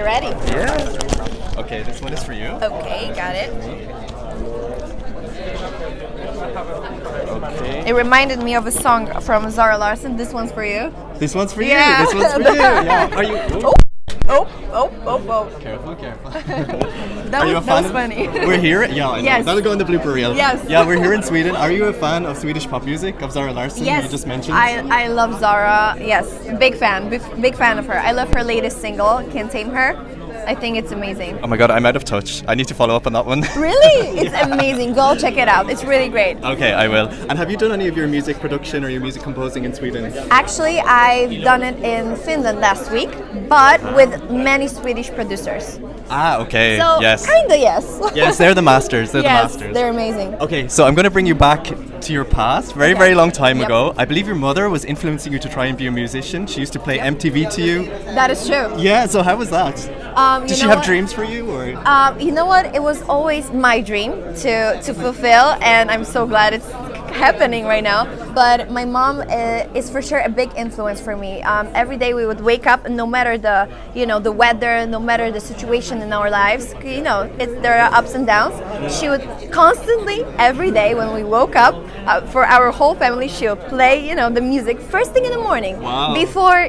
you ready? Yeah. Okay, this one is for you. Okay, got it. Okay. It reminded me of a song from Zara Larsson. This one's for you. This one's for Yeah. you. This one's for you. Yeah. Are you? Oh, oh. Careful, careful. That Are you a fan? was funny. We're here. Yeah, I know. Yes. That'll go in the blooper reel. Yes. Yeah, we're here in Sweden. Are you a fan of Swedish pop music, of Zara Larsson? Yes, You just mentioned. I love Zara. Yes, big fan of her. I love her latest single, Can't Tame Her. I think it's amazing. Oh my god, I'm out of touch. I need to follow up on that one. Really? It's amazing. Go check it out. It's really great. Okay, I will. And have you done any of your music production or your music composing in Sweden? Actually, I've done it in Finland last week, but with many Swedish producers. Ah, okay. So, yes. kinda yes. Yes, they're the masters. They're the Yes, masters. they're amazing. Okay, so I'm going to bring you back to your past, very long time Yep. ago. I believe your mother was influencing you to try and be a musician. She used to play MTV to you. That is true. Yeah, so how was that? You Did she know have what? dreams for you, or? You know what? It was always my dream to fulfill, and I'm so glad it's happening right now. But my mom is for sure a big influence for me. Every day we would wake up, and no matter the weather, no matter the situation in our lives, there are ups and downs. She would constantly, every day when we woke up, for our whole family, she would play the music first thing in the morning. Wow. Before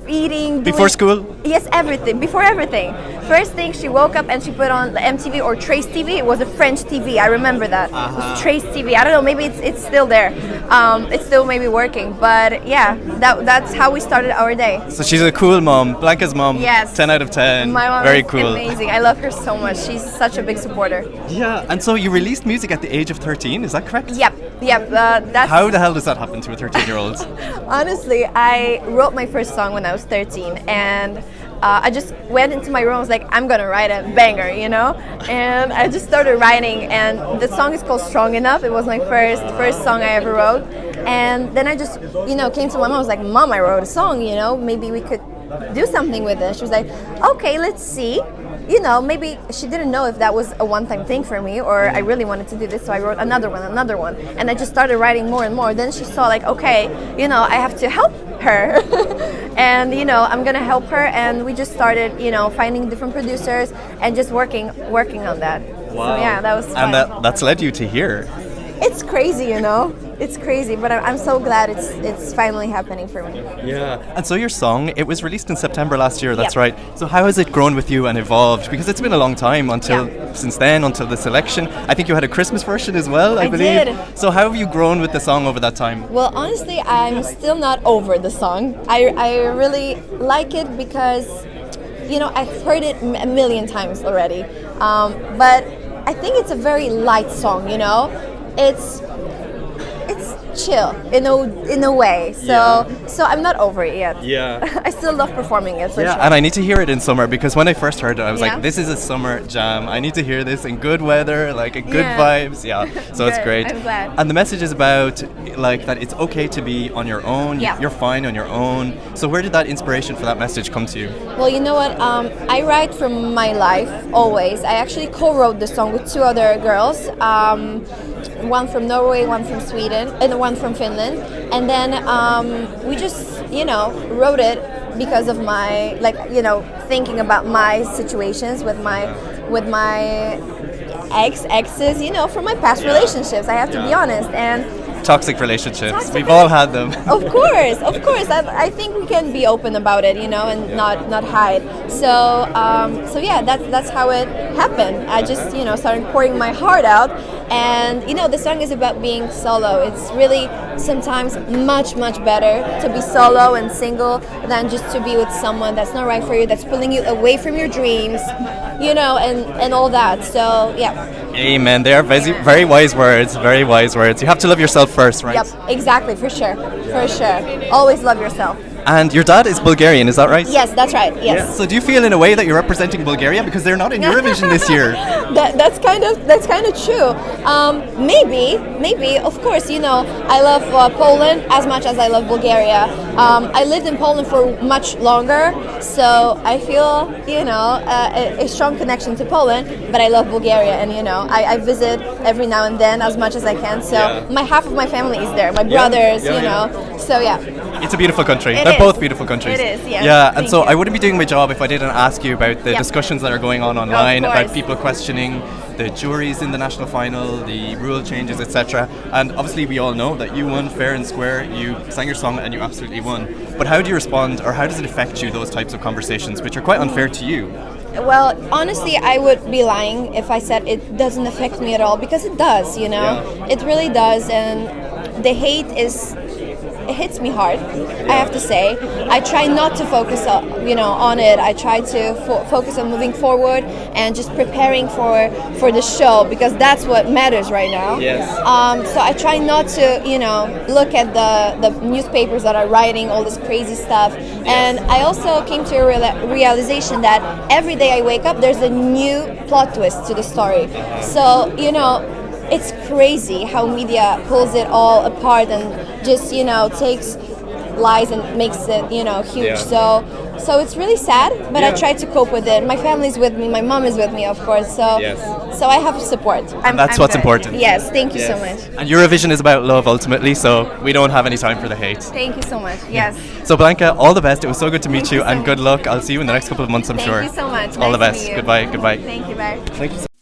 eating, Before school? Yes, everything. Before everything. First thing, she woke up and she put on the MTV or Trace TV. It was a French TV. I remember that. It was Trace TV. I don't know. Maybe it's still there. It's still maybe working. But yeah, that's how we started our day. So she's a cool mom, Blanka's mom. Yes. 10 out of 10. My mom Very is cool. amazing. I love her so much. She's such a big supporter. Yeah, and so you released music at the age of 13, is that correct? Yep. That's How the hell does that happen to a 13-year-old? Honestly, I wrote my first song when I was 13, and I just went into my room. I was like, I'm gonna write a banger, and I just started writing. And the song is called "Strong Enough." It was my first song I ever wrote. And then I just, came to my mom. I was like, Mom, I wrote a song. Maybe we could do something with it. She was like, okay, let's see. Maybe she didn't know if that was a one-time thing for me or I really wanted to do this, so I wrote another one, and I just started writing more and more. Then she saw like, okay, I have to help her, and I'm gonna help her, and we just started, finding different producers and just working on that. Wow. So yeah, that was fun. And that's led you to here. It's crazy, It's crazy, but I'm so glad it's finally happening for me. Yeah. And so your song, it was released in September last year, that's Yep. right. So how has it grown with you and evolved? Because it's been a long time since then, until this election. I think you had a Christmas version as well, I believe. did. So how have you grown with the song over that time? Well, honestly, I'm still not over the song. I really like it because, I've heard it a million times already. But I think it's a very light song, It's chill in a way. So I'm not over it yet. Yeah. I still love performing it for Yeah, sure. and I need to hear it in summer because when I first heard it, I was Yeah. like, this is a summer jam. I need to hear this in good weather, like in good Yeah. vibes. Yeah, so it's Good, great. I'm glad. And the message is about like that it's okay to be on your own. Yeah. You're fine on your own. So where did that inspiration for that message come to you? Well, you know what? I write from my life always. I actually co-wrote the song with two other girls. One from Norway, one from Sweden, and one from Finland. And then we just, wrote it because of my, thinking about my situations with my exes, from my past relationships. I have to be honest. And Toxic relationships. Toxic We've all had them. Of course. I think we can be open about it, and not hide. So yeah, that's how it happened. I just started pouring my heart out, and the song is about being solo. It's really sometimes much better to be solo and single than just to be with someone that's not right for you, that's pulling you away from your dreams, and all that. So yeah. Amen. They are very wise words. Very wise words. You have to love yourself first, right? Yep, exactly, for sure. For sure. Always love yourself. And your dad is Bulgarian, is that right? Yes, that's right. Yes. So do you feel in a way that you're representing Bulgaria because they're not in Eurovision this year? That's kind of true. Maybe. Of course, I love Poland as much as I love Bulgaria. I lived in Poland for much longer, so I feel a strong connection to Poland. But I love Bulgaria, and I visit every now and then as much as I can. So my half of my family is there. My brothers, So yeah. It's a beautiful country. It They're is. both beautiful countries. It is, yes. Yeah, and Thank so you. I wouldn't be doing my job if I didn't ask you about the Yeah. discussions that are going on online, about course. people questioning the juries in the national final, the rule changes, etc. And obviously we all know that you won fair and square, you sang your song and you absolutely won. But how do you respond, or how does it affect you, those types of conversations, which are quite unfair to you? Well, honestly, I would be lying if I said it doesn't affect me at all, because it does, you know? Yeah. It really does, and the hate it hits me hard, I have to say. I try not to focus on it. I try to focus on moving forward and just preparing for the show, because that's what matters right now. Yes. So I try not to, look at the newspapers that are writing all this crazy stuff. And I also came to a realization that every day I wake up, there's a new plot twist to the story. So, it's crazy how media pulls it all apart and just, takes lies and makes it, huge. Yeah. So it's really sad, but Yeah. I try to cope with it. My family's with me, my mom is with me, of course. So Yes. so I have support. That's what's important. Yes, thank you so much. And Eurovision is about love ultimately, so we don't have any time for the hate. Thank you so much. Yes. So Blanka, all the best. It was so good to meet Thank you, you so and much. good luck. I'll see you in the next couple of months, I'm Thank sure. you so much. All the Nice to best. meet you. Goodbye. Goodbye. Thank you, bye. Thank you.